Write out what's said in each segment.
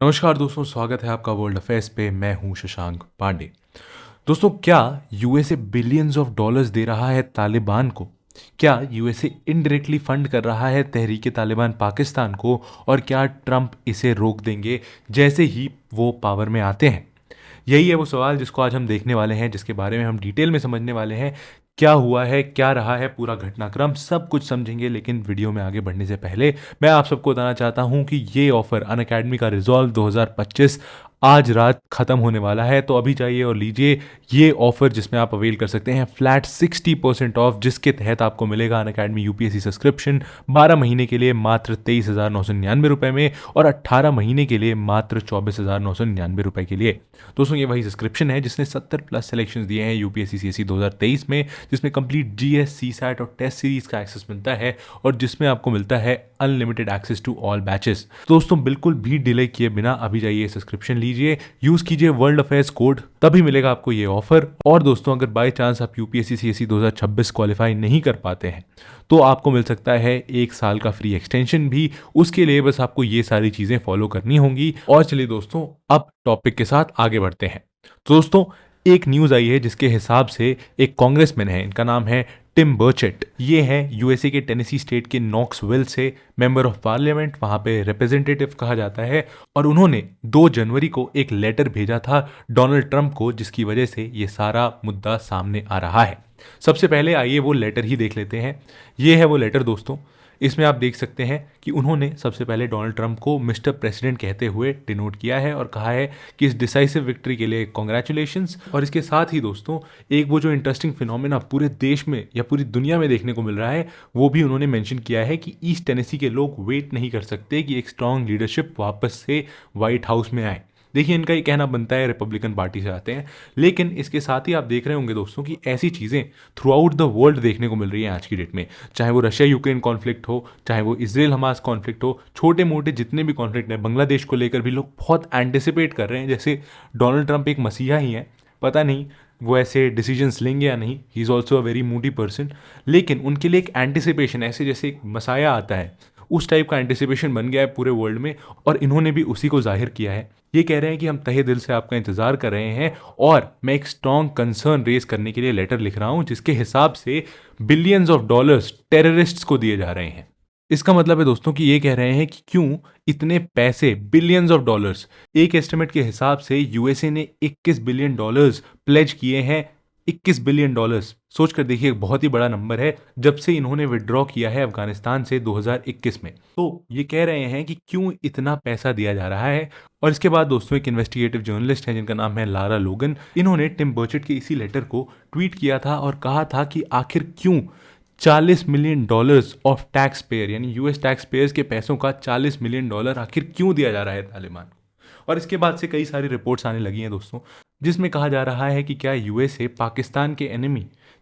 नमस्कार दोस्तों, स्वागत है आपका वर्ल्ड अफेयर्स पे। मैं हूं शशांक पांडे। दोस्तों, क्या यूएसए बिलियंस ऑफ डॉलर्स दे रहा है तालिबान को? क्या यूएसए इनडायरेक्टली फंड कर रहा है तहरीक तालिबान पाकिस्तान को? और क्या ट्रंप इसे रोक देंगे जैसे ही वो पावर में आते हैं? यही है वो सवाल जिसको आज हम देखने वाले हैं, जिसके बारे में हम डिटेल में समझने वाले हैं। क्या हुआ है, क्या रहा है पूरा घटनाक्रम, सब कुछ समझेंगे। लेकिन वीडियो में आगे बढ़ने से पहले मैं आप सबको बताना चाहता हूं कि ये ऑफर अनअकैडमी का रिजॉल्व 2025 आज रात खत्म होने वाला है। तो अभी जाइए और लीजिए ये ऑफर, जिसमें आप अवेल कर सकते हैं फ्लैट 60% ऑफ, जिसके तहत आपको मिलेगा अनअकैडमी यूपीएससी सब्सक्रिप्शन 12 महीने के लिए मात्र 23,999 रुपए में, और 18 महीने के लिए मात्र 24,999 रुपए के लिए। दोस्तों, ये वही सब्सक्रिप्शन है जिसने 70 प्लस सिलेक्शंस दिए हैं यूपीएससी सीएससी 2023 में, जिसमें कंप्लीट जीएस, सीसैट और टेस्ट सीरीज का एक्सेस मिलता है, और जिसमें आपको मिलता है unlimited access to all batches. दोस्तों, बिल्कुल भी डिले किए बिना अभी जाइए सब्सक्रिप्शन लीजिए, यूज कीजिए वर्ल्ड अफेयर्स कोड, तभी मिलेगा आपको ये ऑफर। और दोस्तों, अगर बाय चांस आप यूपीएससी सीएससी 2026 क्वालिफाई नहीं कर पाते हैं तो आपको मिल सकता है 1 साल का फ्री एक्सटेंशन भी। उसके लिए बस आपको ये सारी चीजें फॉलो करनी होंगी। और चलिए दोस्तों, अब टॉपिक के साथ आगे बढ़ते हैं। तो दोस्तों, एक न्यूज आई है जिसके हिसाब से एक कांग्रेसमैन है, इनका नाम है टिम बर्चेट। ये है यूएसए के टेनेसी स्टेट के नॉक्सविल से मेंबर ऑफ पार्लियामेंट, वहां पे रिप्रेजेंटेटिव कहा जाता है। और उन्होंने 2 जनवरी को एक लेटर भेजा था डोनाल्ड ट्रंप को, जिसकी वजह से ये सारा मुद्दा सामने आ रहा है। सबसे पहले आइए वो लेटर ही देख लेते हैं। ये है वो लेटर दोस्तों। इसमें आप देख सकते हैं कि उन्होंने सबसे पहले डोनाल्ड ट्रंप को मिस्टर प्रेसिडेंट कहते हुए डिनोट किया है और कहा है कि इस डिसाइसिव विक्ट्री के लिए कॉन्ग्रेचुलेशंस। और इसके साथ ही दोस्तों, एक वो जो इंटरेस्टिंग फिनोमेना पूरे देश में या पूरी दुनिया में देखने को मिल रहा है, वो भी उन्होंने मेंशन किया है कि ईस्ट टेनेसी के लोग वेट नहीं कर सकते कि एक स्ट्रांग लीडरशिप वापस से व्हाइट हाउस में आए। देखिए, इनका ये कहना बनता है, रिपब्लिकन पार्टी से आते हैं। लेकिन इसके साथ ही आप देख रहे होंगे दोस्तों कि ऐसी चीज़ें थ्रू आउट द वर्ल्ड देखने को मिल रही हैं आज की डेट में। चाहे वो रशिया यूक्रेन कॉन्फ्लिक्ट हो, चाहे वो इसराइल हमास कॉन्फ्लिक्ट हो, छोटे मोटे जितने भी कॉन्फ्लिक्ट हैं, बांग्लादेश को लेकर भी लोग बहुत एंटिसिपेट कर रहे हैं, जैसे डोनाल्ड ट्रंप एक मसीहा ही है। पता नहीं वो ऐसे डिसीजंस लेंगे या नहीं, he is also a very Moody person. लेकिन उनके लिए एक एंटिसिपेशन, ऐसे जैसे एक मसाया आता है, उस टाइप का एंटिसिपेशन बन गया है पूरे वर्ल्ड में। और इन्होंने भी उसी को जाहिर किया है। ये कह रहे हैं कि हम तहे दिल से आपका इंतजार कर रहे हैं, और मैं एक स्ट्रॉन्ग कंसर्न रेज करने के लिए लेटर लिख रहा हूं, जिसके हिसाब से बिलियंस ऑफ डॉलर्स टेररिस्ट्स को दिए जा रहे हैं। इसका मतलब है दोस्तों कि ये कह रहे हैं कि क्यों इतने पैसे, बिलियंस ऑफ डॉलर्स। एक एस्टिमेट के हिसाब से यूएसए ने 21 बिलियन डॉलर्स प्लेज किए हैं। 21 बिलियन डॉलर्स, सोच कर देखिए, एक बहुत ही बड़ा नंबर है, जब से इन्होंने विड्रॉ किया है अफगानिस्तान से 2021 में। तो ये कह रहे हैं कि क्यों इतना पैसा दिया जा रहा है। और इसके बाद दोस्तों, एक इन्वेस्टिगेटिव जर्नलिस्ट है जिनका नाम है लारा लोगन, इन्होंने टिम बर्चेट के इसी लेटर को ट्वीट किया था और कहा था कि आखिर क्यों 40 million dollars of tax payer, यानी यूएस टैक्स पेयर्स के पैसों का 40 मिलियन डॉलर आखिर क्यों दिया जा रहा है तालिबान को। और इसके बाद से कई सारी रिपोर्ट्स आने लगी हैं दोस्तों, जिसमें कहा जा रहा है कि क्या यूएसए पाकिस्तान के एनिमी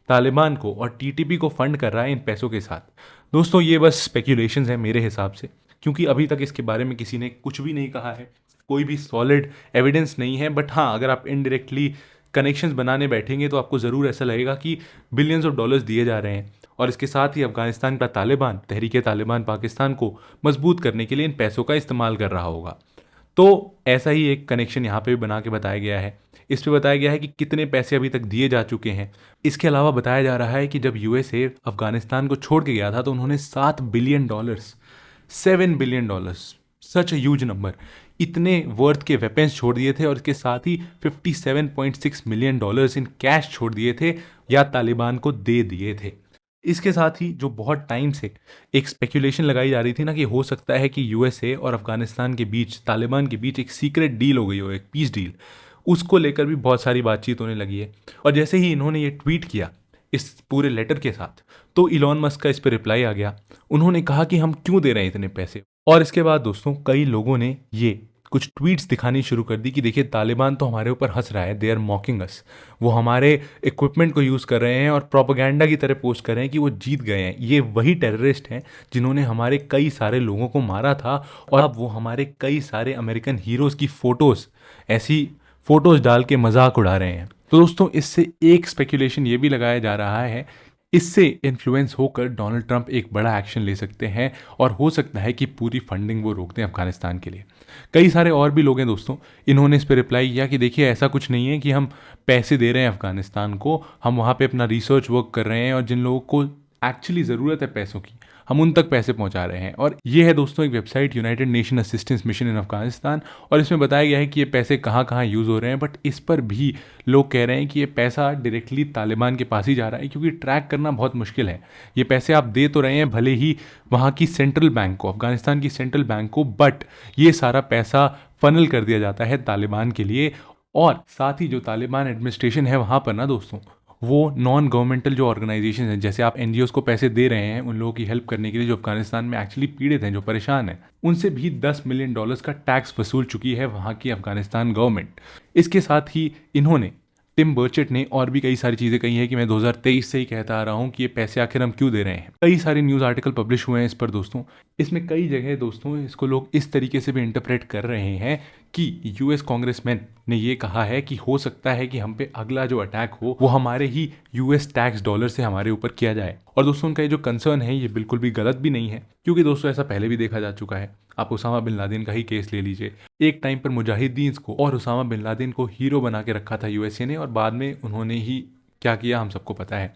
तालिबान को और टीटीपी को फंड कर रहा है इन पैसों के साथ। दोस्तों, ये बस स्पेक्यूलेशंस है मेरे हिसाब से, क्योंकि अभी तक इसके बारे में किसी ने कुछ भी नहीं कहा है, कोई भी सॉलिड एविडेंस नहीं है। बट हाँ, अगर आप इनडायरेक्टली कनेक्शंस बनाने बैठेंगे तो आपको ज़रूर ऐसा लगेगा कि बिलियंस ऑफ डॉलर्स दिए जा रहे हैं। और इसके साथ ही अफगानिस्तान का तालिबान, तहरीक तालिबान पाकिस्तान को मजबूत करने के लिए इन पैसों का इस्तेमाल कर रहा होगा। तो ऐसा ही एक कनेक्शन यहाँ पे भी बना के बताया गया है। इस पे बताया गया है कि कितने पैसे अभी तक दिए जा चुके हैं। इसके अलावा बताया जा रहा है कि जब यूएसए अफगानिस्तान को छोड़ के गया था तो उन्होंने 7 billion dollars, 7 billion dollars, such a huge number, इतने वर्थ के वेपन्स छोड़ दिए थे। और इसके साथ ही 57.6 मिलियन डॉलर्स इन कैश छोड़ दिए थे या तालिबान को दे दिए थे। इसके साथ ही जो बहुत टाइम से एक स्पेक्यूलेशन लगाई जा रही थी ना, कि हो सकता है कि यूएसए और अफगानिस्तान के बीच, तालिबान के बीच एक सीक्रेट डील हो गई हो, एक पीस डील, उसको लेकर भी बहुत सारी बातचीत होने लगी है। और जैसे ही इन्होंने ये ट्वीट किया इस पूरे लेटर के साथ, तो इलॉन मस्क का इस पर रिप्लाई आ गया। उन्होंने कहा कि हम क्यों दे रहे हैं इतने पैसे। और इसके बाद दोस्तों, कई लोगों ने ये कुछ ट्वीट्स दिखानी शुरू कर दी कि देखिए, तालिबान तो हमारे ऊपर हंस रहा है, दे आर मॉकिंग अस। वो हमारे इक्विपमेंट को यूज़ कर रहे हैं और प्रोपेगेंडा की तरह पोस्ट कर रहे हैं कि वो जीत गए हैं। ये वही टेररिस्ट हैं जिन्होंने हमारे कई सारे लोगों को मारा था, और अब वो हमारे कई सारे अमेरिकन हीरोज़ की फ़ोटोज़, ऐसी फ़ोटोज़ डाल के मजाक उड़ा रहे हैं। तो दोस्तों, इससे एक स्पेकुलेशन ये भी लगाया जा रहा है इससे इन्फ्लुएंस होकर डोनाल्ड ट्रंप एक बड़ा एक्शन ले सकते हैं और हो सकता है कि पूरी फंडिंग वो रोक दें अफगानिस्तान के लिए। कई सारे और भी लोग हैं दोस्तों, इन्होंने इस पर रिप्लाई किया कि देखिए ऐसा कुछ नहीं है कि हम पैसे दे रहे हैं अफगानिस्तान को, हम वहाँ पे अपना रिसर्च वर्क कर रहे हैं और जिन लोगों को एक्चुअली ज़रूरत है पैसों की हम उन तक पैसे पहुंचा रहे हैं। और ये है दोस्तों एक website United Nation Assistance Mission in Afghanistan, और इसमें बताया गया है कि ये पैसे कहाँ कहाँ यूज़ हो रहे हैं। बट इस पर भी लोग कह रहे हैं कि ये पैसा डायरेक्टली तालिबान के पास ही जा रहा है, क्योंकि ट्रैक करना बहुत मुश्किल है। ये पैसे आप दे तो रहे हैं भले ही वहाँ की सेंट्रल बैंक को, अफगानिस्तान की सेंट्रल बैंक को, बट ये सारा पैसा फनल कर दिया जाता है तालिबान के लिए। और साथ ही जो तालिबान एडमिनिस्ट्रेशन है वहाँ पर ना दोस्तों, वो नॉन गवर्नमेंटल जो ऑर्गेनाइजेशन हैं, जैसे आप एनजीओस को पैसे दे रहे हैं उन लोगों की हेल्प करने के लिए जो अफगानिस्तान में एक्चुअली पीड़ित हैं, जो परेशान हैं, उनसे भी $10 मिलियन का टैक्स वसूल चुकी है वहाँ की अफगानिस्तान गवर्नमेंट। इसके साथ ही इन्होंने, टिम बर्चेट ने और भी कई सारी चीज़ें कही है कि मैं 2023 से ही कहता आ रहा हूँ कि ये पैसे आखिर हम क्यों दे रहे हैं। कई सारे न्यूज़ आर्टिकल पब्लिश हुए हैं इस पर दोस्तों। इसमें कई जगह दोस्तों इसको लोग इस तरीके से भी इंटरप्रेट कर रहे हैं कि यूएस कांग्रेसमैन ने ये कहा है कि हो सकता है कि हम पे अगला जो अटैक हो वो हमारे ही यूएस टैक्स डॉलर से हमारे ऊपर किया जाए। और दोस्तों उनका ये जो कंसर्न है ये बिल्कुल भी गलत भी नहीं है, क्योंकि दोस्तों ऐसा पहले भी देखा जा चुका है। आप उसामा बिन लादेन का ही केस ले लीजिए। एक टाइम पर मुजाहिदीन को और उसामा बिन लादेन को हीरो बना के रखा था यूएसए ने, और बाद में उन्होंने ही क्या किया हम सबको पता है।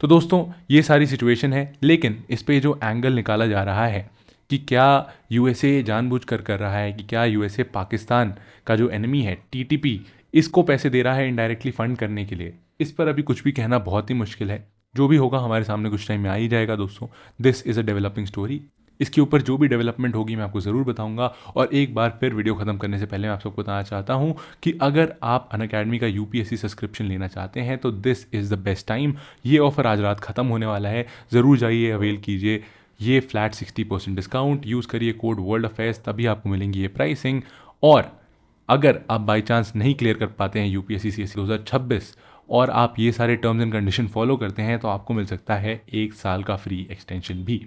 तो दोस्तों ये सारी सिचुएशन है, लेकिन इस पे जो एंगल निकाला जा रहा है कि क्या यूएसए जानबूझकर कर रहा है, कि क्या यूएसए पाकिस्तान का जो एनिमी है टीटीपी, इसको पैसे दे रहा है इनडायरेक्टली फंड करने के लिए, इस पर अभी कुछ भी कहना बहुत ही मुश्किल है। जो भी होगा हमारे सामने कुछ टाइम में आ ही जाएगा दोस्तों। This is a developing story. इसके ऊपर जो भी डेवलपमेंट होगी मैं आपको ज़रूर बताऊंगा। और एक बार फिर वीडियो ख़त्म करने से पहले मैं आप सबको बताना चाहता हूं कि अगर आप अनअकैडमी का यूपीएससी सब्सक्रिप्शन लेना चाहते हैं तो this is the best time. ये ऑफर आज रात ख़त्म होने वाला है, ज़रूर जाइए, अवेल कीजिए। ये फ्लैट 60% डिस्काउंट, यूज़ करिए कोड वर्ल्ड अफेयर्स, तभी आपको मिलेंगी ये प्राइसिंग। और अगर आप बाई चांस नहीं क्लियर कर पाते हैं यूपीएससी सीएससी 2026 और आप ये सारे टर्म्स एंड कंडीशन फॉलो करते हैं तो आपको मिल सकता है 1 साल का फ्री एक्सटेंशन भी।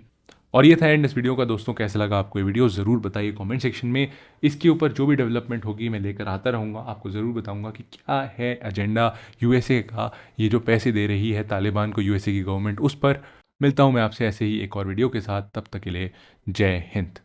और ये था एंड इस वीडियो का। दोस्तों कैसा लगा आपको ये वीडियो ज़रूर बताइए कमेंट सेक्शन में। इसके ऊपर जो भी डेवलपमेंट होगी मैं लेकर आता रहूँगा, आपको ज़रूर बताऊँगा कि क्या है एजेंडा यूएसए का, ये जो पैसे दे रही है तालिबान को यूएसए की गवर्नमेंट, उस पर। मिलता हूँ मैं आपसे ऐसे ही एक और वीडियो के साथ, तब तक के लिए जय हिंद।